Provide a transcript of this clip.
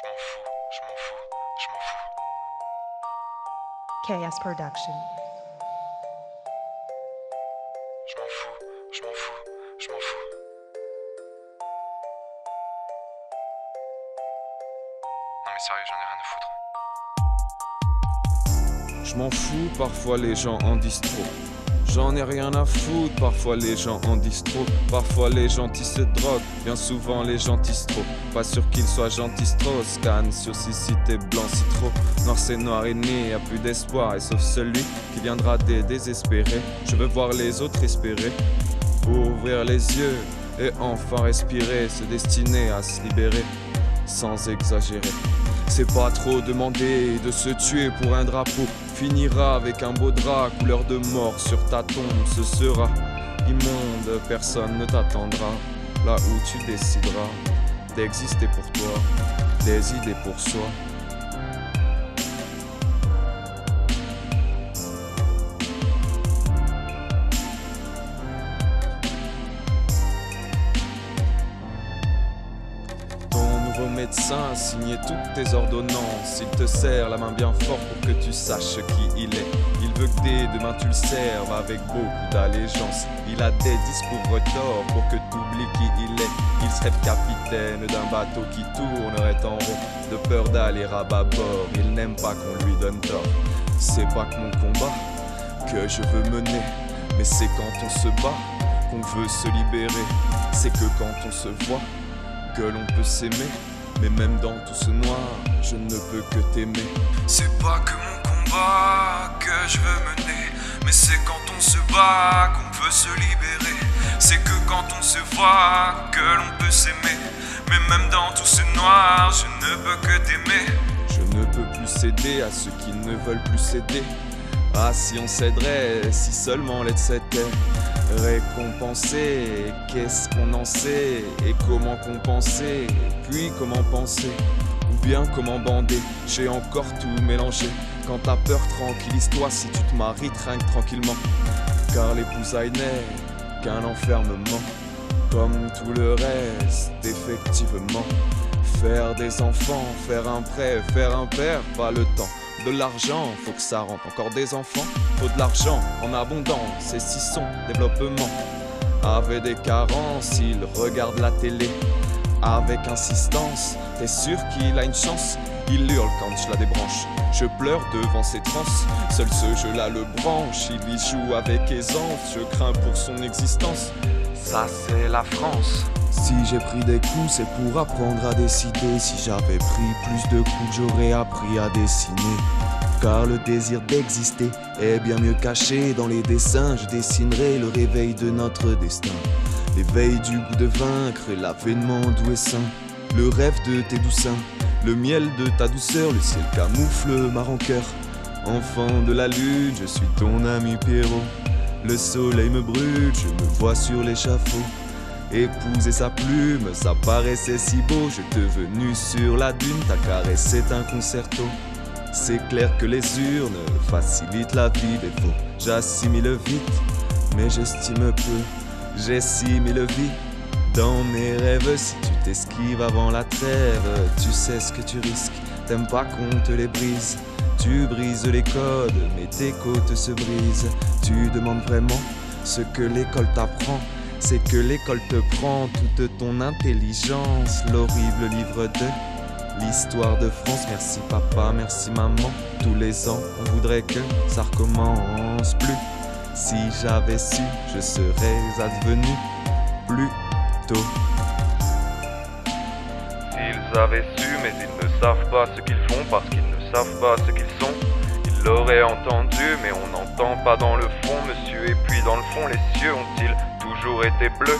Je m'en fous, je m'en fous, je m'en fous. KS Production. Je m'en fous, je m'en fous, je m'en fous. Non mais sérieux, j'en ai rien à foutre. Je m'en fous, parfois les gens en disent trop. J'en ai rien à foutre, parfois les gens en disent trop. Parfois les gentils se droguent, bien souvent les gentils se trop. Pas sûr qu'ils soient gentils trop. Scan sur si t'es blanc, si trop. Noir c'est noir et né, y'a plus d'espoir. Et sauf celui qui viendra des désespérés. Je veux voir les autres espérer, ouvrir les yeux et enfin respirer. Se destiner à se libérer, sans exagérer. C'est pas trop demander de se tuer pour un drapeau. Finira avec un beau drap, couleur de mort sur ta tombe. Ce sera immonde, personne ne t'attendra. Là où tu décideras d'exister pour toi, des idées pour soi. Médecin a signé toutes tes ordonnances. Il te serre la main bien fort pour que tu saches qui il est. Il veut que dès demain tu le serves avec beaucoup d'allégeance. Il a des discours retors pour que t'oublies qui il est. Il serait le capitaine d'un bateau qui tournerait en rond, de peur d'aller à bâbord. Il n'aime pas qu'on lui donne tort. C'est pas que mon combat que je veux mener, mais c'est quand on se bat qu'on veut se libérer. C'est que quand on se voit que l'on peut s'aimer. Mais même dans tout ce noir, je ne peux que t'aimer. C'est pas que mon combat que je veux mener, mais c'est quand on se bat qu'on peut se libérer. C'est que quand on se voit que l'on peut s'aimer. Mais même dans tout ce noir, je ne peux que t'aimer. Je ne peux plus céder à ceux qui ne veulent plus céder. Ah, si on céderait, si seulement l'aide s'était récompensée. Qu'est-ce qu'on en sait et comment compenser? Puis comment penser ou bien comment bander? J'ai encore tout mélangé. Quand t'as peur, tranquillise-toi si tu te maries, trinque tranquillement. Car l'épousaille n'est qu'un enfermement, comme tout le reste, effectivement. Faire des enfants, faire un prêt, faire un père, pas le temps. De l'argent, faut que ça rentre. Encore des enfants, faut de l'argent en abondance. Et si son développement avait des carences, il regarde la télé avec insistance. T'es sûr qu'il a une chance? Il hurle quand je la débranche. Je pleure devant ses transes. Seul ce jeu-là le branche. Il y joue avec aisance. Je crains pour son existence. Ça c'est la France. Si j'ai pris des coups, c'est pour apprendre à décider. Si j'avais pris plus de coups, j'aurais appris à dessiner. Car le désir d'exister est bien mieux caché dans les dessins. Je dessinerai le réveil de notre destin, l'éveil du goût de vaincre et l'avènement doux et sain. Le rêve de tes doux seins, le miel de ta douceur. Le ciel camoufle ma rancœur. Enfant de la lune, je suis ton ami Pierrot. Le soleil me brûle, je me vois sur l'échafaud. Épouser sa plume, ça paraissait si beau. Je te venu sur la dune, ta caresse est un concerto. C'est clair que les urnes facilitent la vie des faux. J'assimile vite, mais j'estime peu. J'estimile vie dans mes rêves. Si tu t'esquives avant la trêve, tu sais ce que tu risques. T'aimes pas qu'on te les brise. Tu brises les codes, mais tes côtes se brisent. Tu demandes vraiment ce que l'école t'apprend. C'est que l'école te prend toute ton intelligence. L'horrible livre de l'histoire de France. Merci papa, merci maman. Tous les ans, on voudrait que ça recommence plus. Si j'avais su, je serais advenu plus tôt. S'ils avaient su, mais ils ne savent pas ce qu'ils font parce qu'ils ne savent pas ce qu'ils sont. Ils l'auraient entendu, mais on n'entend pas dans le fond, monsieur. Et puis dans le fond, les cieux ont-ils toujours été bleus?